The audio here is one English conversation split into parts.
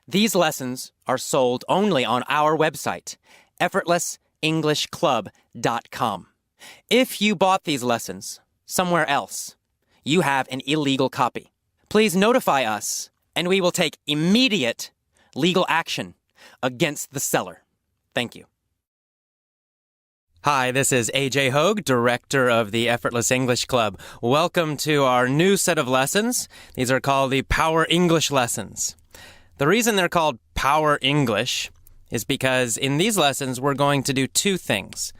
These lessons are sold only on our website, effortlessenglishclub.com. If you bought these lessons somewhere else, you have an illegal copy. Please notify us, and we will take immediate legal action against the seller. Thank you. Hi, this is AJ Hogue, director of the Effortless English Club. Welcome to our new set of lessons. These are called the Power English lessons. The reason they're called Power English is because in these lessons, we're going to do two things.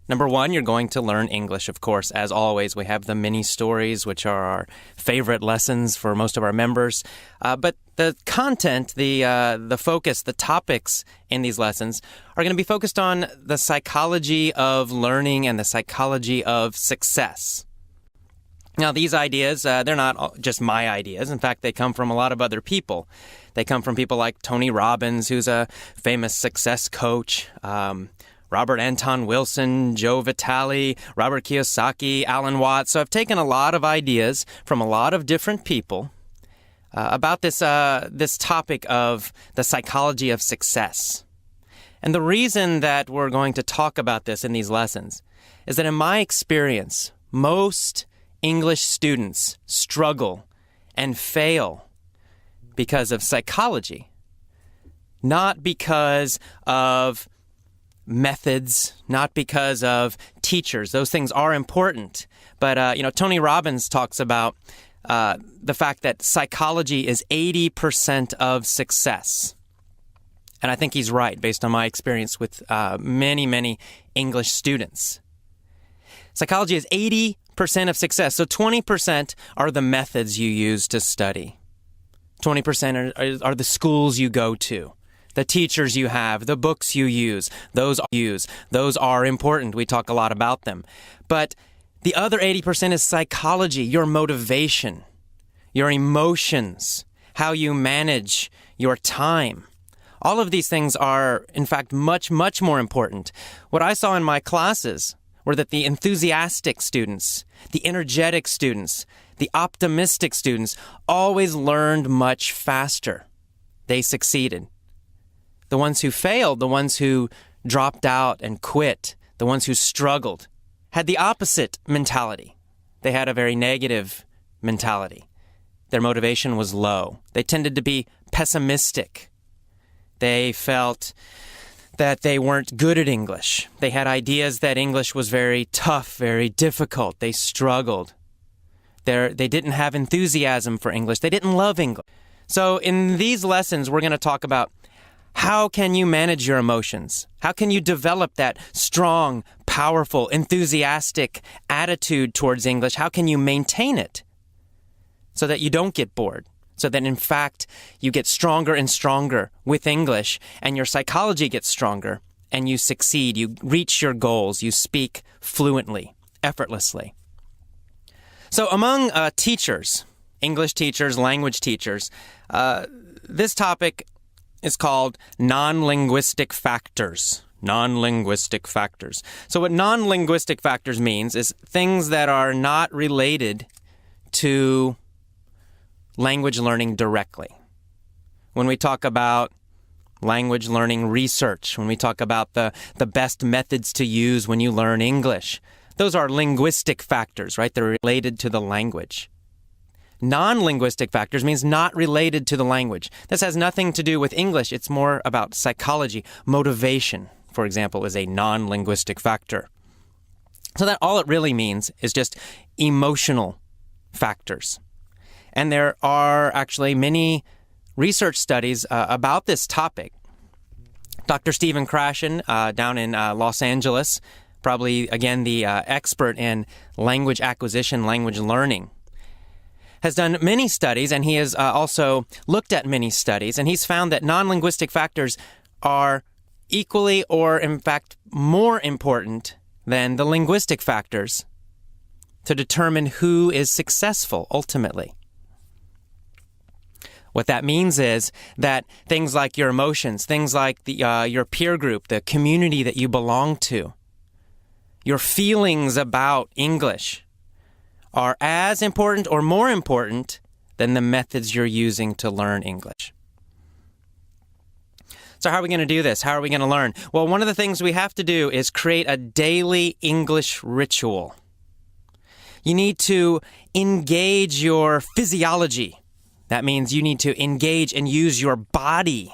Number one, you're going to learn English, of course. As always, we have the mini stories, which are our favorite lessons for most of our members. But the content, the focus, the topics in these lessons are going to be focused on the psychology of learning and the psychology of success. Now, these ideas, they're not just my ideas. In fact, they come from a lot of other people. They come from people like Tony Robbins, who's a famous success coach, Robert Anton Wilson, Joe Vitale, Robert Kiyosaki, Alan Watts. So I've taken a lot of ideas from a lot of different people about this topic of the psychology of success. And the reason that we're going to talk about this in these lessons is that in my experience, most English students struggle and fail because of psychology, not because of methods, not because of teachers. Those things are important. But, Tony Robbins talks about the fact that psychology is 80% of success. And I think he's right based on my experience with many, many English students. Psychology is 80% of success. So 20% are the methods you use to study. 20% are the schools you go to, the teachers you have, the books you use. Those are important. We talk a lot about them. But the other 80% is psychology, your motivation, your emotions, how you manage your time. All of these things are, in fact, much, much more important. What I saw in my classes were that the enthusiastic students, the energetic students, the optimistic students always learned much faster. They succeeded. The ones who failed, the ones who dropped out and quit, the ones who struggled, had the opposite mentality. They had a very negative mentality. Their motivation was low. They tended to be pessimistic. They felt that they weren't good at English. They had ideas that English was very tough, very difficult. They struggled. They didn't have enthusiasm for English. They didn't love English. So in these lessons, we're going to talk about how can you manage your emotions? How can you develop that strong, powerful, enthusiastic attitude towards English? How can you maintain it so that you don't get bored? So that, in fact, you get stronger and stronger with English, and your psychology gets stronger, and you succeed. You reach your goals. You speak fluently, effortlessly. So among teachers, English teachers, language teachers, this topic is called non-linguistic factors. Non-linguistic factors. So what non-linguistic factors means is things that are not related to language learning directly. When we talk about language learning research, when we talk about the best methods to use when you learn English, those are linguistic factors, right? They're related to the language. Non-linguistic factors means not related to the language. This has nothing to do with English. It's more about psychology. Motivation, for example, is a non-linguistic factor. So that all it really means is just emotional factors. And there are actually many research studies about this topic. Dr. Stephen Krashen down in Los Angeles, probably, again, the expert in language acquisition, language learning, has done many studies, and he has also looked at many studies, and he's found that non-linguistic factors are equally or, in fact, more important than the linguistic factors to determine who is successful ultimately. What that means is that things like your emotions, things like your peer group, the community that you belong to, your feelings about English are as important or more important than the methods you're using to learn English. So how are we going to do this? How are we going to learn? Well, one of the things we have to do is create a daily English ritual. You need to engage your physiology. That means you need to engage and use your body.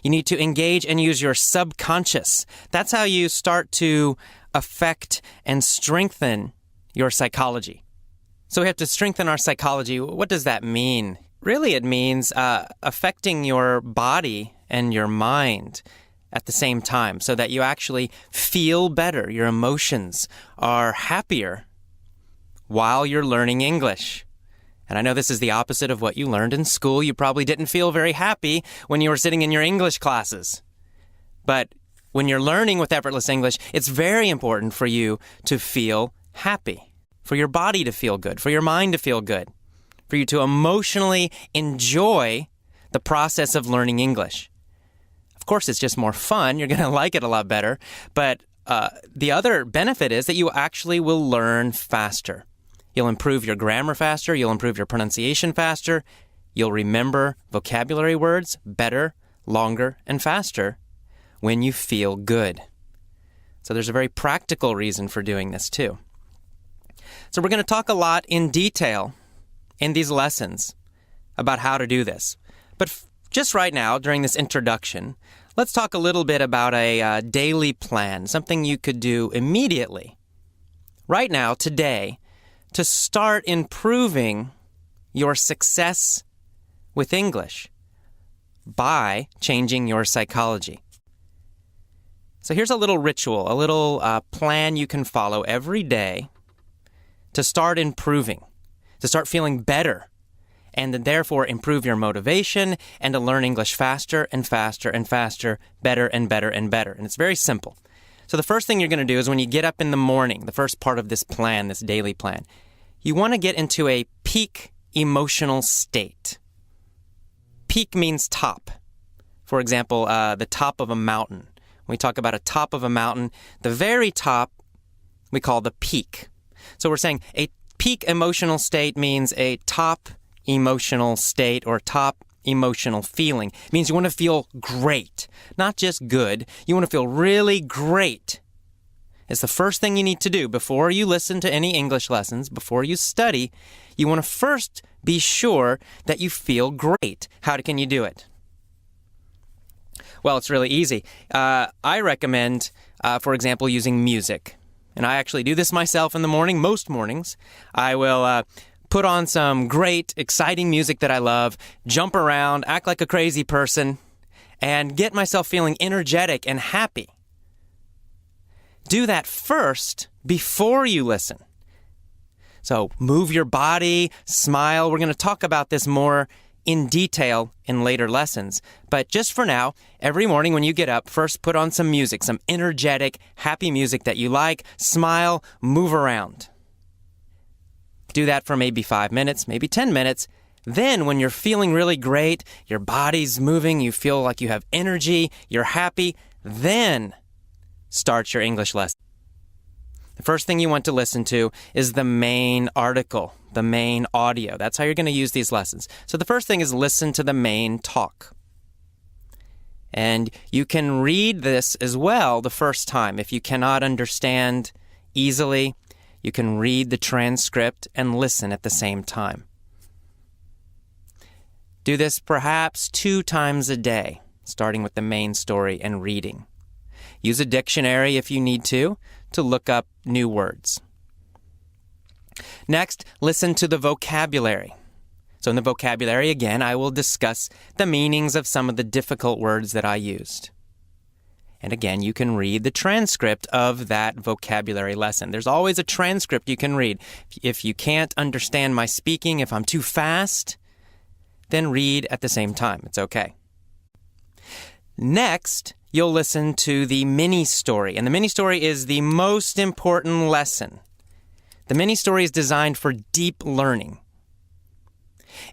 You need to engage and use your subconscious. That's how you start to affect and strengthen your psychology. So we have to strengthen our psychology. What does that mean? Really, it means affecting your body and your mind at the same time so that you actually feel better. Your emotions are happier while you're learning English. And I know this is the opposite of what you learned in school. You probably didn't feel very happy when you were sitting in your English classes. But when you're learning with Effortless English, it's very important for you to feel happy, for your body to feel good, for your mind to feel good, for you to emotionally enjoy the process of learning English. Of course, it's just more fun. You're going to like it a lot better. But the other benefit is that you actually will learn faster. You'll improve your grammar faster. You'll improve your pronunciation faster. You'll remember vocabulary words better, longer, and faster when you feel good. So there's a very practical reason for doing this too. So we're going to talk a lot in detail in these lessons about how to do this. But just right now, during this introduction, let's talk a little bit about a daily plan, something you could do immediately, right now, today, to start improving your success with English by changing your psychology. So here's a little ritual, a little plan you can follow every day to start improving, to start feeling better, and then therefore improve your motivation and to learn English faster and faster and faster, better and better and better. And it's very simple. So the first thing you're going to do is when you get up in the morning, the first part of this plan, this daily plan, you want to get into a peak emotional state. Peak means top. For example, the top of a mountain. When we talk about a top of a mountain, the very top we call the peak. So we're saying a peak emotional state means a top emotional state or top emotional feeling. It means you want to feel great, not just good. You want to feel really great. It's the first thing you need to do before you listen to any English lessons, before you study. You want to first be sure that you feel great. How can you do it? Well, it's really easy. I recommend, for example, using music. And I actually do this myself in the morning, most mornings. I will put on some great, exciting music that I love, jump around, act like a crazy person, and get myself feeling energetic and happy. Do that first before you listen. So move your body, smile. We're going to talk about this more in detail in later lessons. But just for now, every morning when you get up, first put on some music, some energetic, happy music that you like. Smile, move around. Do that for maybe 5 minutes, maybe 10 minutes. Then when you're feeling really great, your body's moving, you feel like you have energy, you're happy, then start your English lesson. The first thing you want to listen to is the main article, the main audio. That's how you're going to use these lessons. So the first thing is listen to the main talk. And you can read this as well the first time. If you cannot understand easily, you can read the transcript and listen at the same time. Do this perhaps 2 times a day, starting with the main story and reading. Use a dictionary if you need to look up new words. Next, listen to the vocabulary. So in the vocabulary, again, I will discuss the meanings of some of the difficult words that I used. And again, you can read the transcript of that vocabulary lesson. There's always a transcript you can read. If you can't understand my speaking, if I'm too fast, then read at the same time. It's okay. Next, you'll listen to the mini story. And the mini story is the most important lesson. The mini story is designed for deep learning.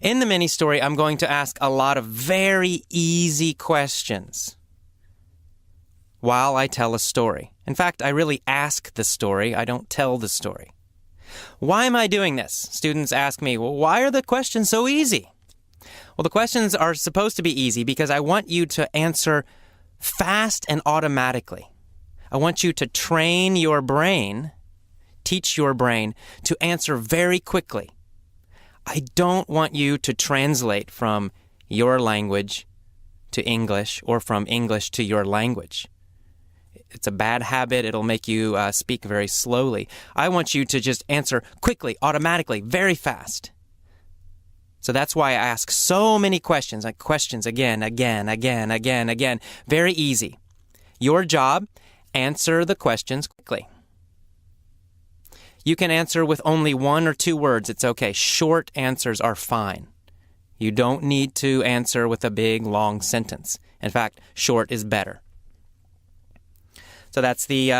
In the mini story, I'm going to ask a lot of very easy questions while I tell a story. In fact, I really ask the story. I don't tell the story. Why am I doing this? Students ask me, well, why are the questions so easy? Well, the questions are supposed to be easy because I want you to answer fast and automatically. I want you to train your brain, teach your brain to answer very quickly. I don't want you to translate from your language to English or from English to your language. It's a bad habit. It'll make you speak very slowly. I want you to just answer quickly, automatically, very fast. So that's why I ask so many questions, like questions again. Very easy. Your job, answer the questions quickly. You can answer with only 1 or 2 words. It's okay. Short answers are fine. You don't need to answer with a big, long sentence. In fact, short is better. So that's the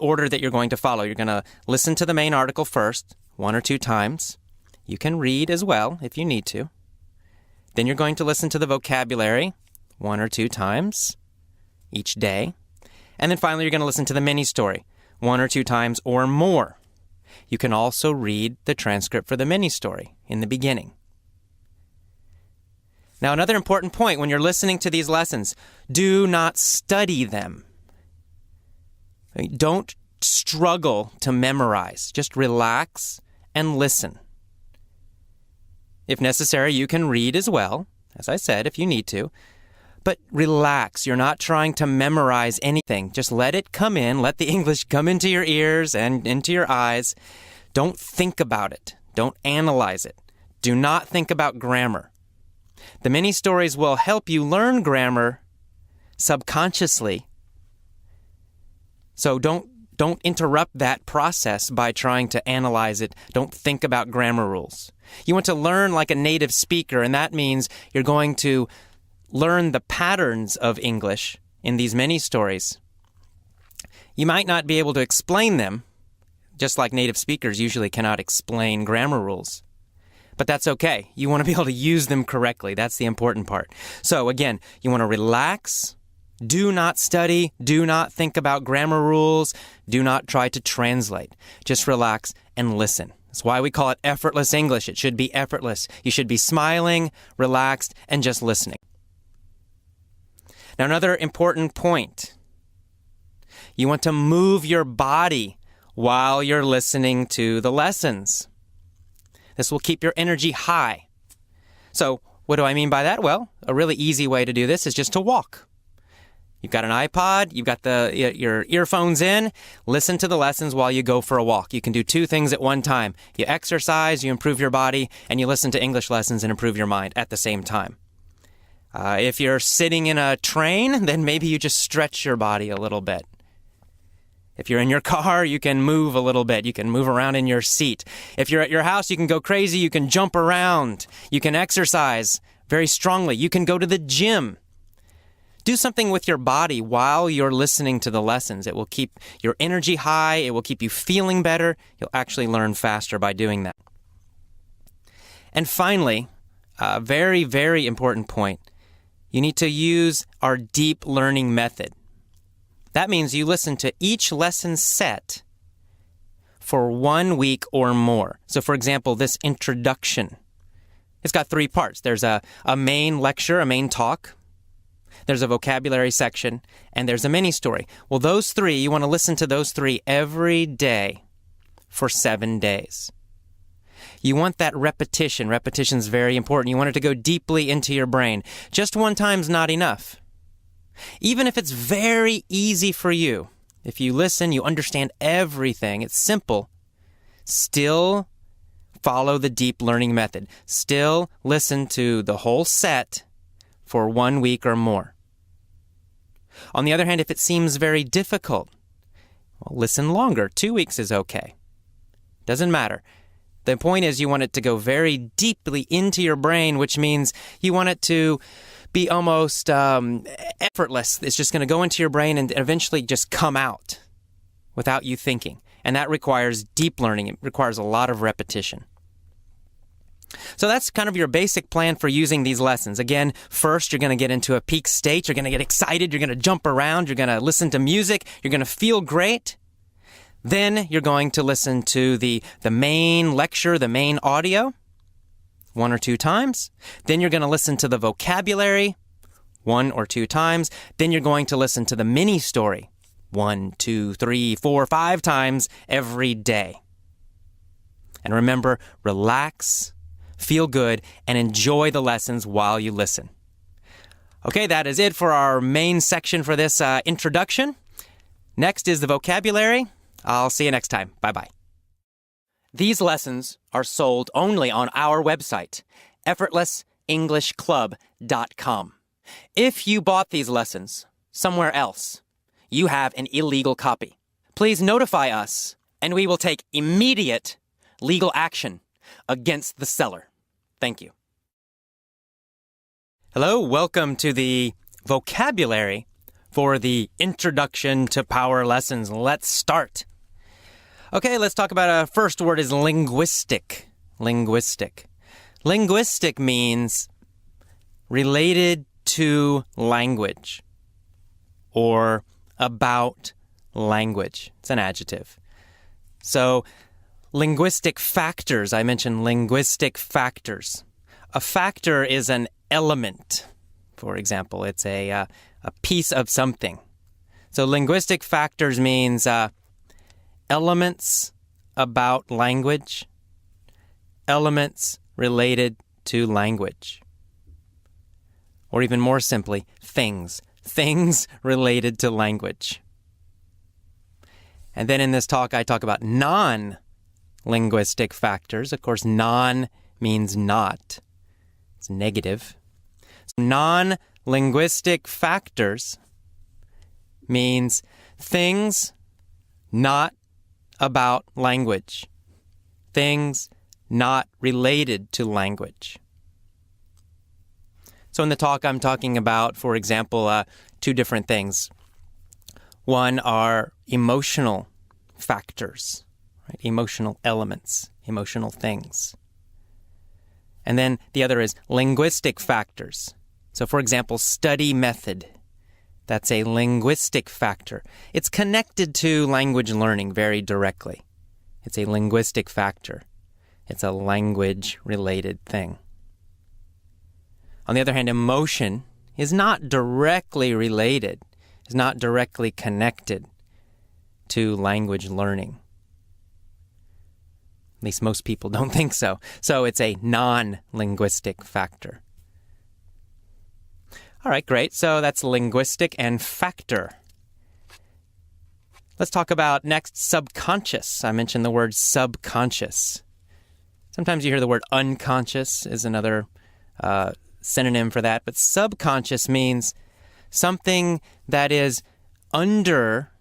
order that you're going to follow. You're going to listen to the main article first, 1 or 2 times. You can read as well if you need to. Then you're going to listen to the vocabulary 1 or 2 times each day. And then finally, you're going to listen to the mini story 1 or 2 times or more. You can also read the transcript for the mini story in the beginning. Now, another important point when you're listening to these lessons, do not study them. Don't struggle to memorize. Just relax and listen. If necessary, you can read as well, as I said, if you need to. But relax. You're not trying to memorize anything. Just let it come in. Let the English come into your ears and into your eyes. Don't think about it. Don't analyze it. Do not think about grammar. The mini stories will help you learn grammar subconsciously. So don't interrupt that process by trying to analyze it. Don't think about grammar rules. You want to learn like a native speaker, and that means you're going to learn the patterns of English in these mini stories. You might not be able to explain them, just like native speakers usually cannot explain grammar rules. But that's okay. You want to be able to use them correctly. That's the important part. So again, you want to relax. Do not study. Do not think about grammar rules. Do not try to translate. Just relax and listen. That's why we call it effortless English. It should be effortless. You should be smiling, relaxed, and just listening. Now, another important point. You want to move your body while you're listening to the lessons. This will keep your energy high. So, what do I mean by that? Well, a really easy way to do this is just to walk. You've got an iPod, you've got your earphones in, listen to the lessons while you go for a walk. You can do 2 things at one time. You exercise, you improve your body, and you listen to English lessons and improve your mind at the same time. If you're sitting in a train, then maybe you just stretch your body a little bit. If you're in your car, you can move a little bit. You can move around in your seat. If you're at your house, you can go crazy. You can jump around. You can exercise very strongly. You can go to the gym. Do something with your body while you're listening to the lessons. It will keep your energy high. It will keep you feeling better. You'll actually learn faster by doing that. And finally, a very, very important point. You need to use our deep learning method. That means you listen to each lesson set for 1 week or more. So, for example, this introduction, it's got 3 parts. There's a main lecture, a main talk. There's a vocabulary section, and there's a mini story. Well, those 3, you want to listen to those 3 every day for 7 days. You want that repetition. Repetition is very important. You want it to go deeply into your brain. Just one time's not enough. Even if it's very easy for you, if you listen, you understand everything, it's simple, still follow the deep learning method. Still listen to the whole set for 1 week or more. On the other hand, if it seems very difficult, well, listen longer. 2 weeks is okay. Doesn't matter. The point is you want it to go very deeply into your brain, which means you want it to be almost effortless. It's just going to go into your brain and eventually just come out without you thinking. And that requires deep learning. It requires a lot of repetition. So that's kind of your basic plan for using these lessons. Again, first, you're going to get into a peak state. You're going to get excited. You're going to jump around. You're going to listen to music. You're going to feel great. Then you're going to listen to the main lecture, the main audio, 1 or 2 times. Then you're going to listen to the vocabulary 1 or 2 times. Then you're going to listen to the mini story 1, 2, 3, 4, 5 times every day. And remember, relax, feel good, and enjoy the lessons while you listen. Okay, that is it for our main section for this introduction. Next is the vocabulary. I'll see you next time. Bye-bye. These lessons are sold only on our website, effortlessenglishclub.com. If you bought these lessons somewhere else, you have an illegal copy. Please notify us, and we will take immediate legal action against the seller. Thank you. Hello, welcome to the vocabulary for the Introduction to Power lessons. Let's start. Okay, let's talk about our first word is linguistic. Linguistic. Linguistic means related to language or about language. It's an adjective. So, linguistic factors. I mentioned linguistic factors. A factor is an element. For example, it's a piece of something. So linguistic factors means elements about language, elements related to language. Or even more simply, things. Things related to language. And then in this talk, I talk about non-linguistic factors. Of course, non means not. It's negative. So non-linguistic factors means things not about language. Things not related to language. So in the talk, I'm talking about, for example, 2 different things. One are emotional factors, right? Emotional elements, emotional things. And then the other is linguistic factors. So for example, study method. That's a linguistic factor. It's connected to language learning very directly. It's a linguistic factor. It's a language-related thing. On the other hand, emotion is not directly related, is not directly connected to language learning. At least most people don't think so. So it's a non-linguistic factor. All right, great. So that's linguistic and factor. Let's talk about next subconscious. I mentioned the word subconscious. Sometimes you hear the word unconscious is another synonym for that. But subconscious means something that is under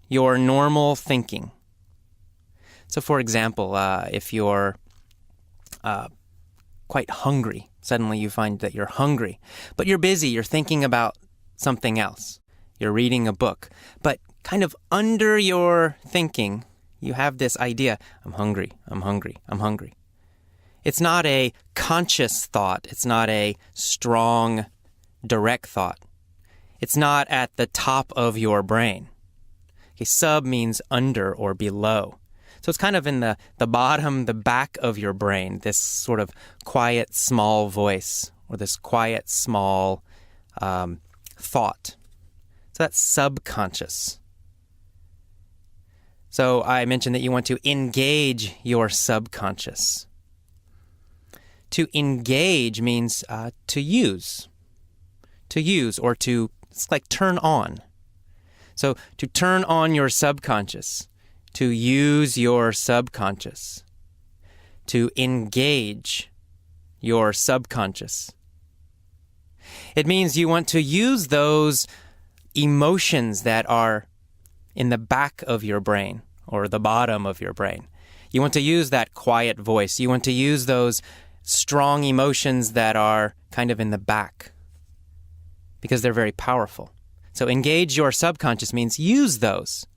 your normal thinking. So for example, if you're quite hungry, suddenly you find that you're hungry, but you're busy, you're thinking about something else. You're reading a book, but kind of under your thinking, you have this idea, I'm hungry, I'm hungry, I'm hungry. It's not a conscious thought. It's not a strong, direct thought. It's not at the top of your brain. Okay, sub means under or below. So it's kind of in the bottom, the back of your brain, this sort of quiet, small voice, or this quiet, small thought. So that's subconscious. So I mentioned that you want to engage your subconscious. To engage means to use. To use or to, it's like turn on. So to turn on your subconscious. To use your subconscious, to engage your subconscious. It means you want to use those emotions that are in the back of your brain or the bottom of your brain. You want to use that quiet voice. You want to use those strong emotions that are kind of in the back because they're very powerful. So engage your subconscious means use those.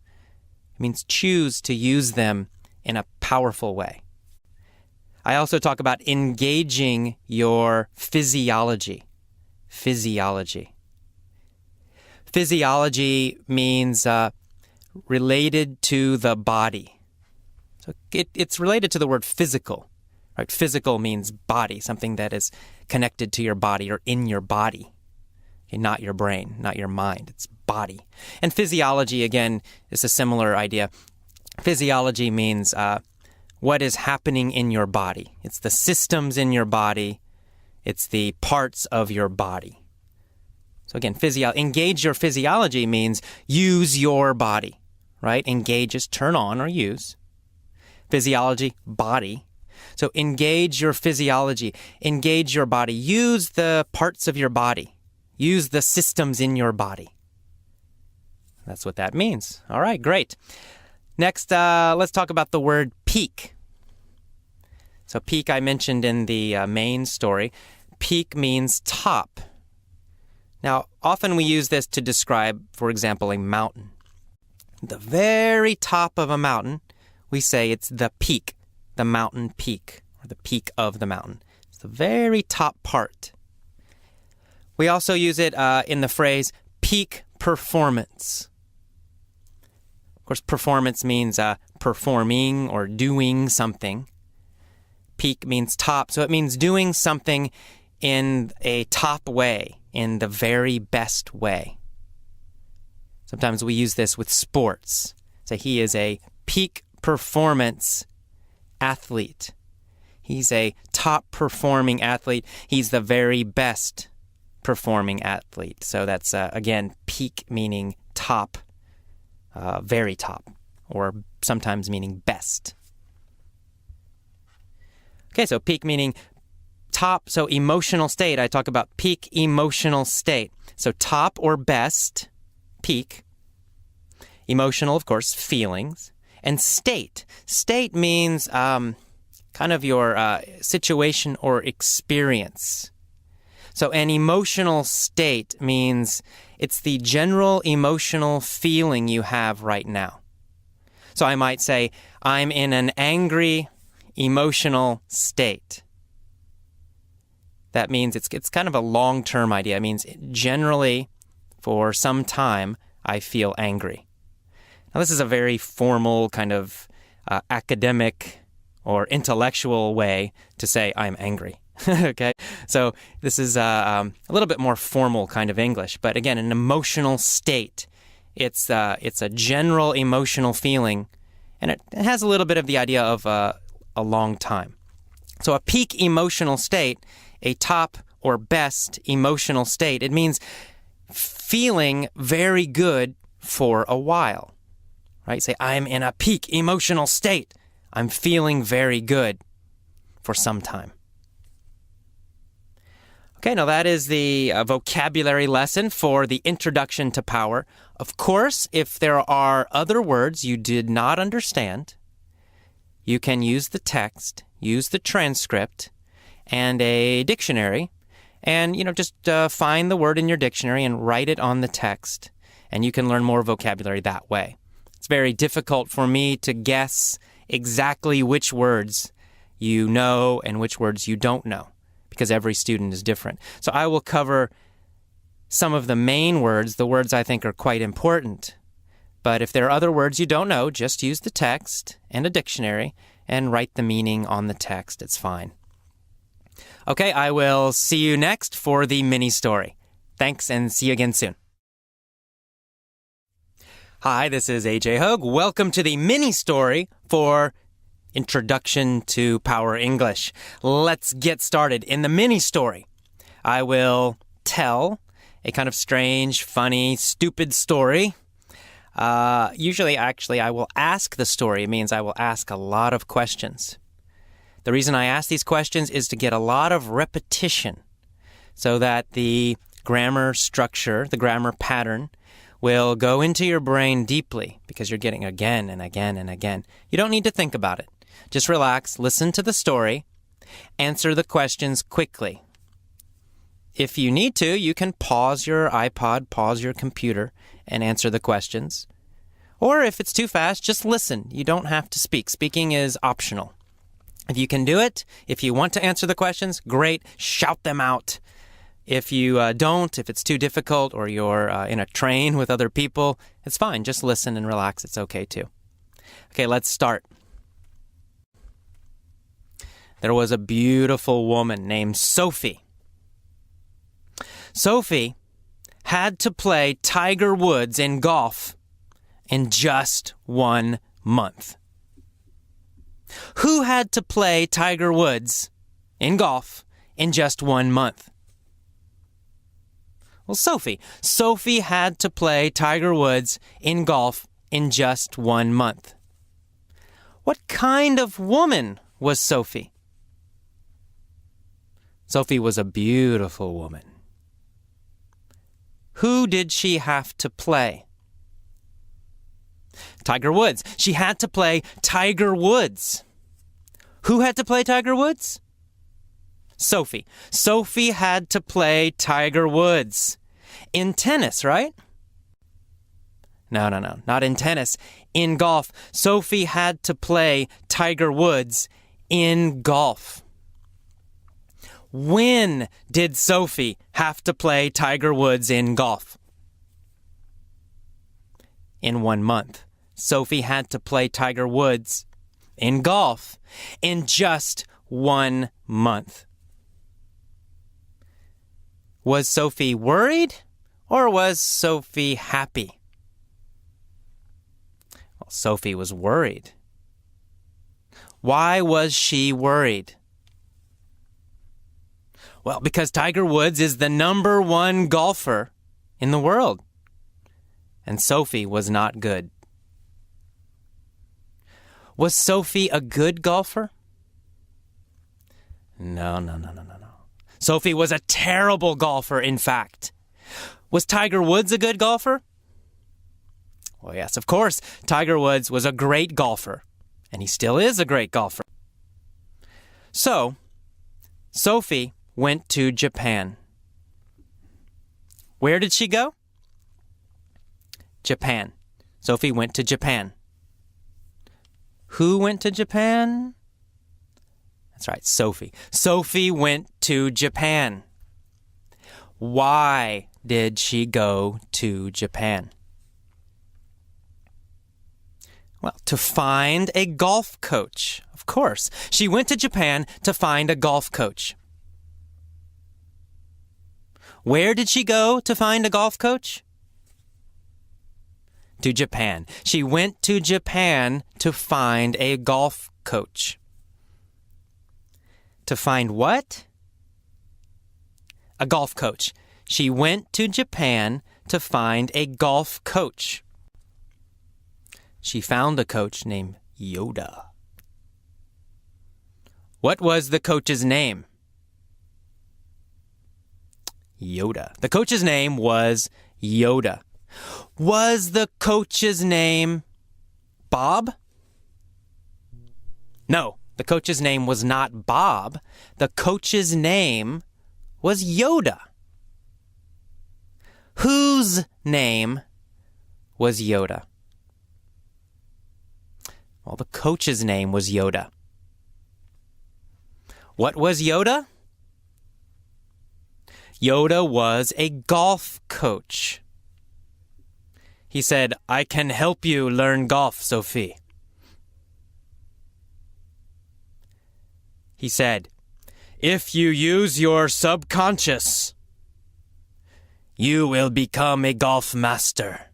It means choose to use them in a powerful way. I also talk about engaging your physiology. Physiology. Physiology means related to the body. So it's related to the word physical. Right? Physical means body, something that is connected to your body or in your body. Okay, not your brain, not your mind. It's body. And physiology, again, is a similar idea. Physiology means what is happening in your body. It's the systems in your body. It's the parts of your body. So again, engage your physiology means use your body, right? Engage is turn on or use. Physiology, body. So engage your physiology. Engage your body. Use the parts of your body. Use the systems in your body. That's what that means. All right, great. Next, let's talk about the word peak. So peak I mentioned in the main story. Peak means top. Now, often we use this to describe, for example, a mountain. The very top of a mountain, we say it's the peak, the mountain peak, or the peak of the mountain. It's the very top part. We also use it in the phrase peak performance. Of course, performance means performing or doing something. Peak means top, so it means doing something in a top way, in the very best way. Sometimes we use this with sports. Say he is a peak performance athlete. He's a top performing athlete. He's the very best performing athlete. So that's, again, peak meaning top, very top, or sometimes meaning best. Okay, so peak meaning top, so emotional state. I talk about peak emotional state. So top or best, peak. Emotional, of course, feelings. And state. State means kind of your situation or experience. So an emotional state means it's the general emotional feeling you have right now. So I might say, I'm in an angry, emotional state. That means it's kind of a long-term idea. It means generally, for some time, I feel angry. Now, this is a very formal kind of academic or intellectual way to say I'm angry. Okay? So this is a little bit more formal kind of English. But again, an emotional state. It's a general emotional feeling, and it has a little bit of the idea of a long time. So a peak emotional state, a top or best emotional state, it means feeling very good for a while. Right? Say, I'm in a peak emotional state. I'm feeling very good for some time. Okay, now that is the vocabulary lesson for the introduction to power. Of course, if there are other words you did not understand, you can use the text, use the transcript, and a dictionary, and just find the word in your dictionary and write it on the text, and you can learn more vocabulary that way. It's very difficult for me to guess exactly which words you know and which words you don't know, because every student is different. So I will cover some of the main words, the words I think are quite important. But if there are other words you don't know, just use the text and a dictionary and write the meaning on the text. It's fine. Okay, I will see you next for the mini story. Thanks, and see you again soon. Hi, this is AJ Hogue. Welcome to the mini story for Introduction to Power English. Let's get started. In the mini story, I will tell a kind of strange, funny, stupid story. Usually, actually, I will ask the story. It means I will ask a lot of questions. The reason I ask these questions is to get a lot of repetition so that the grammar structure, the grammar pattern, will go into your brain deeply because you're getting again and again and again. You don't need to think about it. Just relax, listen to the story, answer the questions quickly. If you need to, you can pause your iPod, pause your computer, and answer the questions. Or if it's too fast, just listen. You don't have to speak. Speaking is optional. If you can do it, if you want to answer the questions, great, shout them out. If you don't, if it's too difficult or you're in a train with other people, it's fine. Just listen and relax. It's okay too. Okay, let's start. There was a beautiful woman named Sophie. Sophie had to play Tiger Woods in golf in just 1 month? Who had to play Tiger Woods in golf in just 1 month? Well, Sophie. Sophie had to play Tiger Woods in golf in just 1 month. What kind of woman was Sophie? Sophie was a beautiful woman. Who did she have to play? Tiger Woods. She had to play Tiger Woods. Who had to play Tiger Woods? Sophie. Sophie had to play Tiger Woods. In tennis, right? No, not in tennis. In golf. Sophie had to play Tiger Woods in golf. When did Sophie have to play Tiger Woods in golf? In 1 month. Sophie had to play Tiger Woods in golf in just 1 month. Was Sophie worried or was Sophie happy? Well, Sophie was worried. Why was she worried? Well, because Tiger Woods is the #1 golfer in the world. And Sophie was not good. Was Sophie a good golfer? No. Sophie was a terrible golfer, in fact. Was Tiger Woods a good golfer? Well, yes, of course. Tiger Woods was a great golfer, and he still is a great golfer. So, Sophie went to Japan. Where did she go? Japan. Sophie went to Japan. Who went to Japan? That's right, Sophie. Sophie went to Japan. Why did she go to Japan? Well, to find a golf coach. Of course. She went to Japan to find a golf coach. Where did she go to find a golf coach? To Japan. She went to Japan to find a golf coach. To find what? A golf coach. She went to Japan to find a golf coach. She found a coach named Yoda. What was the coach's name? Yoda. The coach's name was Yoda. Was the coach's name Bob? No, the coach's name was not Bob. The coach's name was Yoda. Whose name was Yoda? Well, the coach's name was Yoda. What was Yoda? Yoda was a golf coach. He said, "I can help you learn golf, Sophie." He said, "If you use your subconscious, you will become a golf master."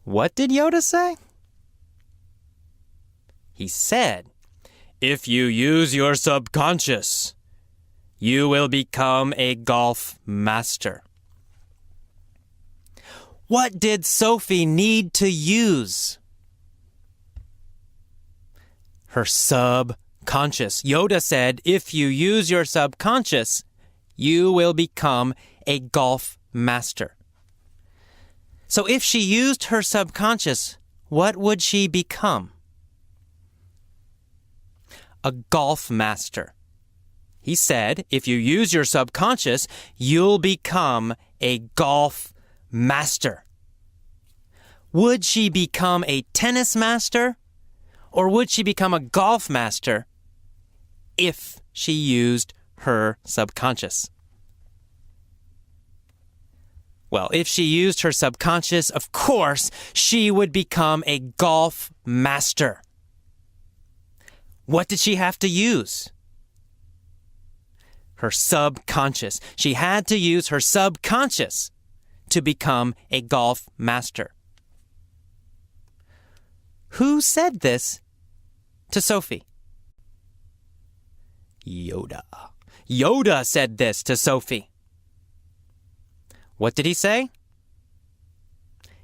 What did Yoda say? He said, "If you use your subconscious, you will become a golf master." What did Sophie need to use? Her subconscious. Yoda said, "If you use your subconscious, you will become a golf master." So if she used her subconscious, what would she become? A golf master. He said, if you use your subconscious, you'll become a golf master. Would she become a tennis master? Or would she become a golf master if she used her subconscious? Well, if she used her subconscious, of course, she would become a golf master. What did she have to use? her subconscious. She had to use her subconscious to become a golf master. Who said this to Sophie? Yoda. Yoda said this to Sophie. What did he say?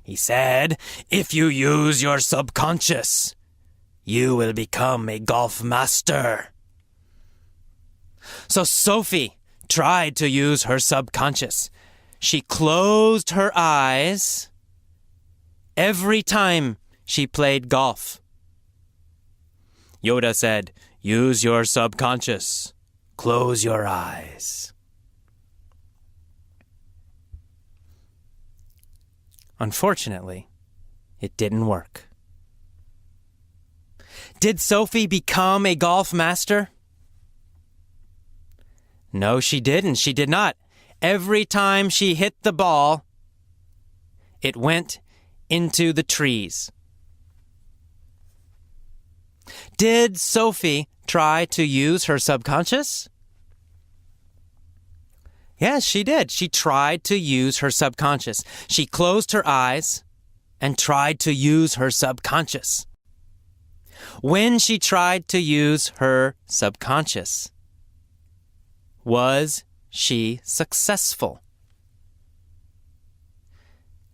He said, if you use your subconscious, you will become a golf master. So Sophie tried to use her subconscious. She closed her eyes every time she played golf. Yoda said, use your subconscious. Close your eyes. Unfortunately, it didn't work. Did Sophie become a golf master? No, she didn't. She did not. Every time she hit the ball, it went into the trees. Did Sophie try to use her subconscious? Yes, she did. She tried to use her subconscious. She closed her eyes and tried to use her subconscious. When she tried to use her subconscious, was she successful?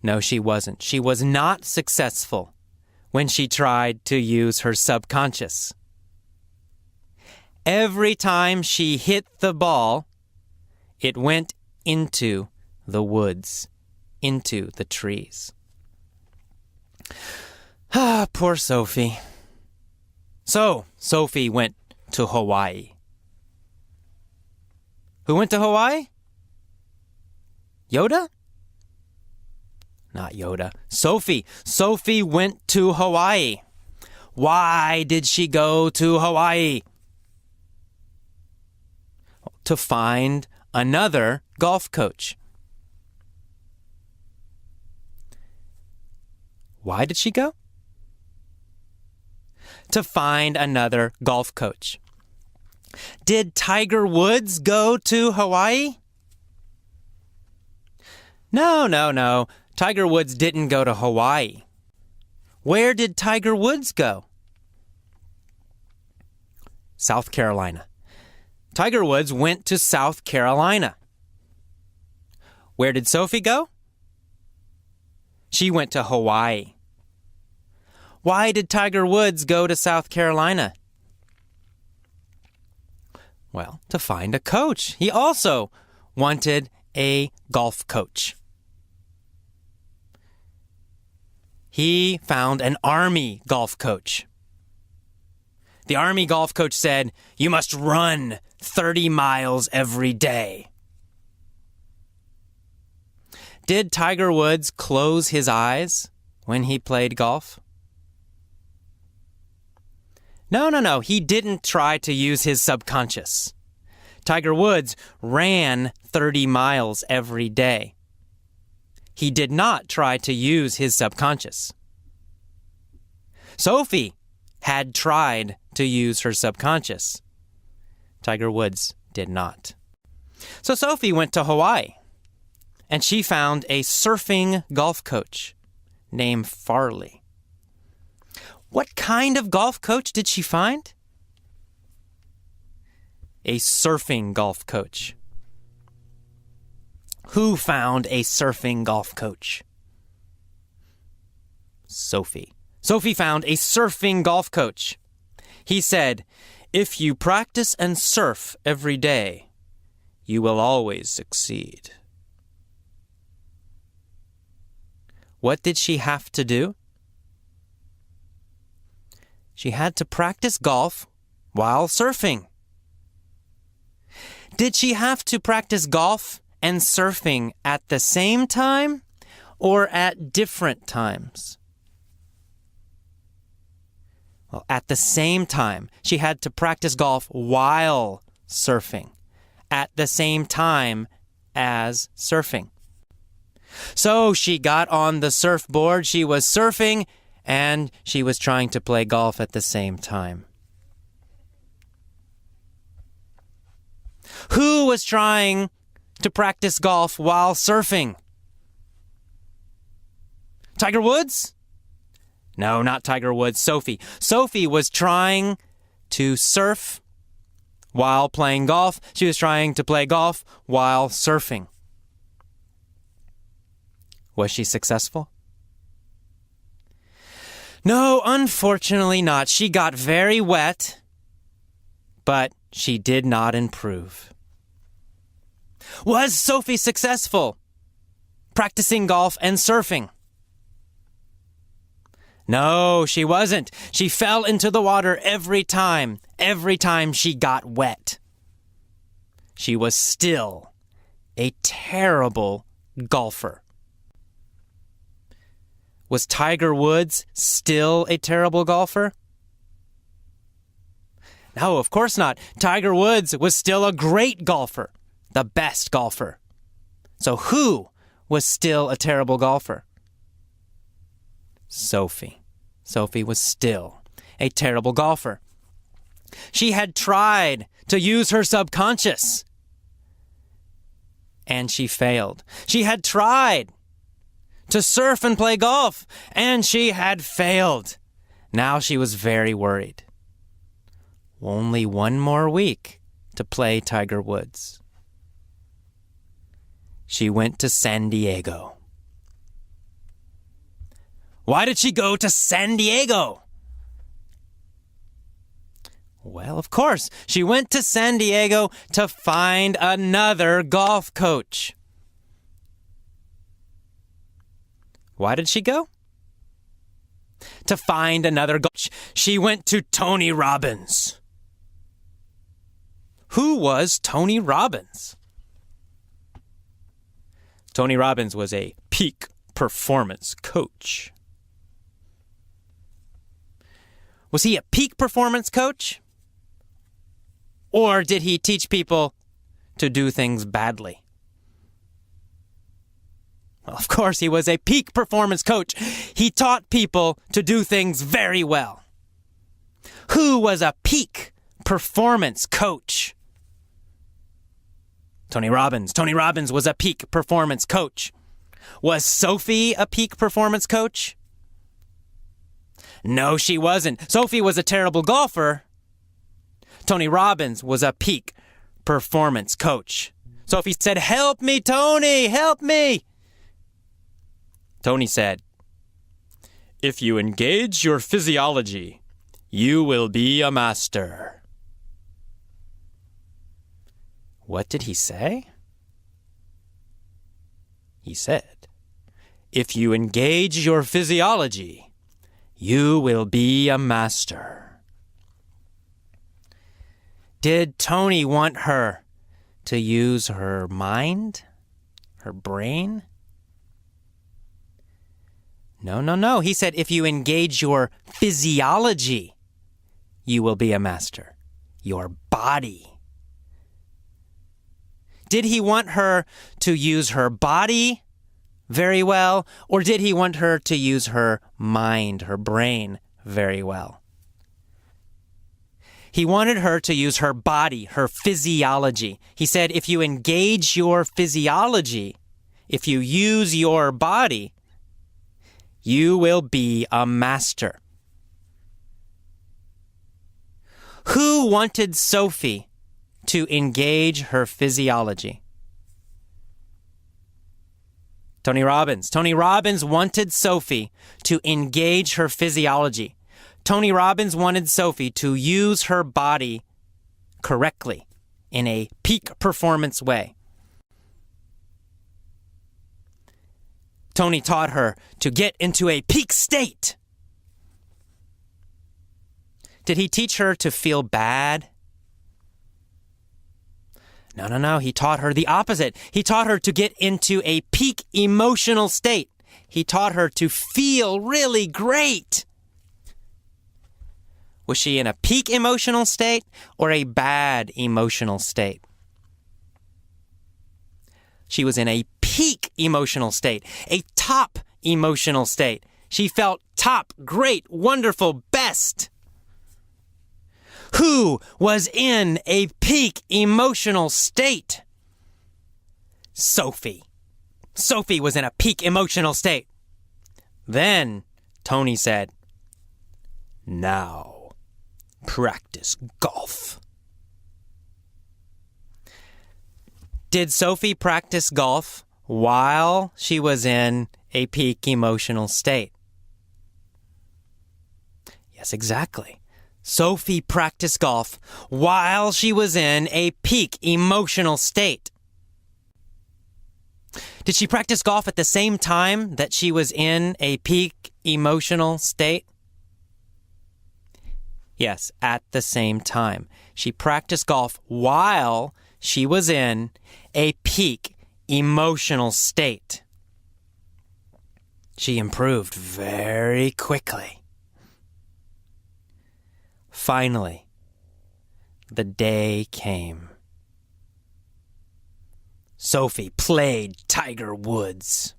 No, she wasn't. She was not successful when she tried to use her subconscious. Every time she hit the ball, it went into the woods, into the trees. Ah, poor Sophie. So, Sophie went to Hawaii. Who went to Hawaii? Yoda? Not Yoda. Sophie. Sophie went to Hawaii. Why did she go to Hawaii? To find another golf coach. Why did she go? To find another golf coach. Did Tiger Woods go to Hawaii? No. Tiger Woods didn't go to Hawaii. Where did Tiger Woods go? South Carolina. Tiger Woods went to South Carolina. Where did Sophie go? She went to Hawaii. Why did Tiger Woods go to South Carolina? Well, to find a coach. He also wanted a golf coach. He found an Army golf coach. The Army golf coach said, you must run 30 miles every day. Did Tiger Woods close his eyes when he played golf? No. He didn't try to use his subconscious. Tiger Woods ran 30 miles every day. He did not try to use his subconscious. Sophie had tried to use her subconscious. Tiger Woods did not. So Sophie went to Hawaii, and she found a surfing golf coach named Farley. What kind of golf coach did she find? A surfing golf coach. Who found a surfing golf coach? Sophie. Sophie found a surfing golf coach. He said, if you practice and surf every day, you will always succeed. What did she have to do? She had to practice golf while surfing. Did she have to practice golf and surfing at the same time or at different times? Well, at the same time. She had to practice golf while surfing at the same time as surfing. So she got on the surfboard, she was surfing, and she was trying to play golf at the same time. Who was trying to practice golf while surfing? Tiger Woods? No, not Tiger Woods. Sophie. Sophie was trying to surf while playing golf. She was trying to play golf while surfing. Was she successful? No, unfortunately not. She got very wet, but she did not improve. Was Sophie successful practicing golf and surfing? No, she wasn't. She fell into the water every time she got wet. She was still a terrible golfer. Was Tiger Woods still a terrible golfer? No, of course not. Tiger Woods was still a great golfer, the best golfer. So who was still a terrible golfer? Sophie. Sophie was still a terrible golfer. She had tried to use her subconscious, and she failed. She had tried to surf and play golf, and she had failed. Now she was very worried. Only one more week to play Tiger Woods. She went to San Diego. Why did she go to San Diego? Well, of course, she went to San Diego to find another golf coach. Why did she go? To find another coach. She went to Tony Robbins. Who was Tony Robbins? Tony Robbins was a peak performance coach. Was he a peak performance coach? Or did he teach people to do things badly? Well, of course, he was a peak performance coach. He taught people to do things very well. Who was a peak performance coach? Tony Robbins. Tony Robbins was a peak performance coach. Was Sophie a peak performance coach? No, she wasn't. Sophie was a terrible golfer. Tony Robbins was a peak performance coach. Sophie said, "Help me, Tony, help me." Tony said, "If you engage your physiology, you will be a master." What did he say? He said, "If you engage your physiology, you will be a master." Did Tony want her to use her mind, her brain? No. He said, if you engage your physiology, you will be a master. Your body. Did he want her to use her body very well, or did he want her to use her mind, her brain, very well? He wanted her to use her body, her physiology. He said, if you engage your physiology, if you use your body, you will be a master. Who wanted Sophie to engage her physiology? Tony Robbins. Tony Robbins wanted Sophie to engage her physiology. Tony Robbins wanted Sophie to use her body correctly in a peak performance way. Tony taught her to get into a peak state. Did he teach her to feel bad? No. He taught her the opposite. He taught her to get into a peak emotional state. He taught her to feel really great. Was she in a peak emotional state or a bad emotional state? She was in a peak emotional state, a top emotional state. She felt top, great, wonderful, best. Who was in a peak emotional state? Sophie. Sophie was in a peak emotional state. Then Tony said, "Now, practice golf." Did Sophie practice golf while she was in a peak emotional state? Yes, exactly. Sophie practiced golf while she was in a peak emotional state. Did she practice golf at the same time that she was in a peak emotional state? Yes, at the same time. She practiced golf while she was in a peak emotional state. She improved very quickly. Finally, the day came. Sophie played Tiger Woods.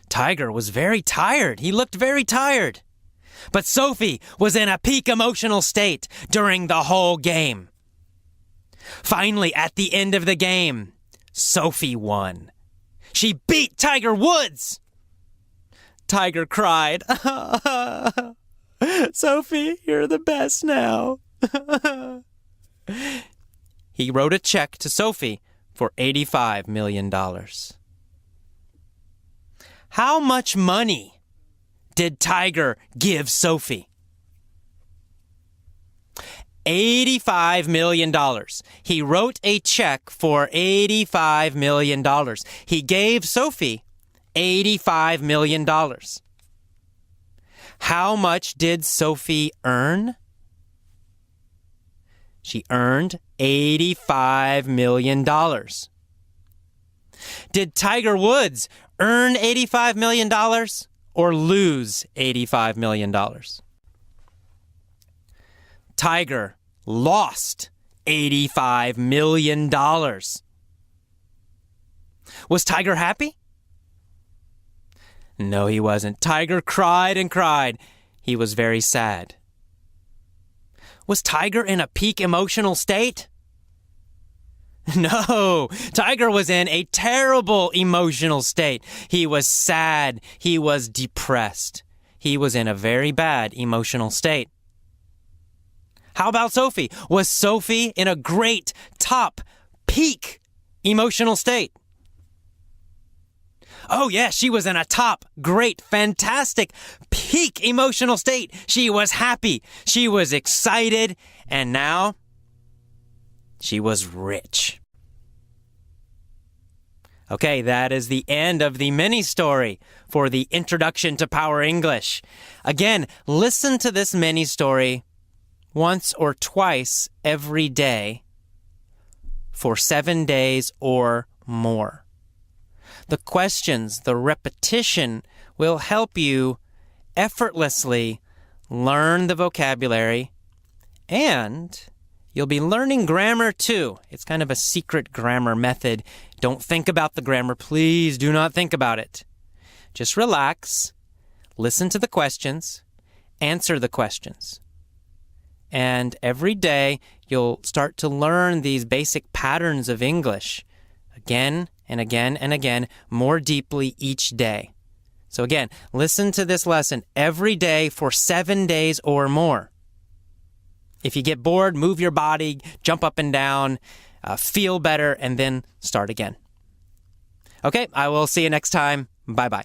Tiger was very tired. He looked very tired. But Sophie was in a peak emotional state during the whole game. Finally, at the end of the game, Sophie won. She beat Tiger Woods. Tiger cried, "Sophie, you're the best now." He wrote a check to Sophie for $85 million. How much money did Tiger give Sophie? $85 million. He wrote a check for $85 million. He gave Sophie $85 million. How much did Sophie earn? She earned $85 million. Did Tiger Woods earn $85 million or lose $85 million? Tiger lost $85 million. Was Tiger happy? No, he wasn't. Tiger cried and cried. He was very sad. Was Tiger in a peak emotional state? No, Tiger was in a terrible emotional state. He was sad. He was depressed. He was in a very bad emotional state. How about Sophie? Was Sophie in a great, top, peak emotional state? Oh, yes, she was in a top, great, fantastic, peak emotional state. She was happy. She was excited. And now she was rich. Okay, that is the end of the mini story for the Introduction to Power English. Again, listen to this mini story once or twice every day for 7 days or more. The questions, the repetition will help you effortlessly learn the vocabulary, and you'll be learning grammar too. It's kind of a secret grammar method. Don't think about the grammar. Please do not think about it. Just relax, listen to the questions, answer the questions. And every day you'll start to learn these basic patterns of English again and again and again, more deeply each day. So again, listen to this lesson every day for 7 days or more. If you get bored, move your body, jump up and down, feel better, and then start again. Okay, I will see you next time. Bye-bye.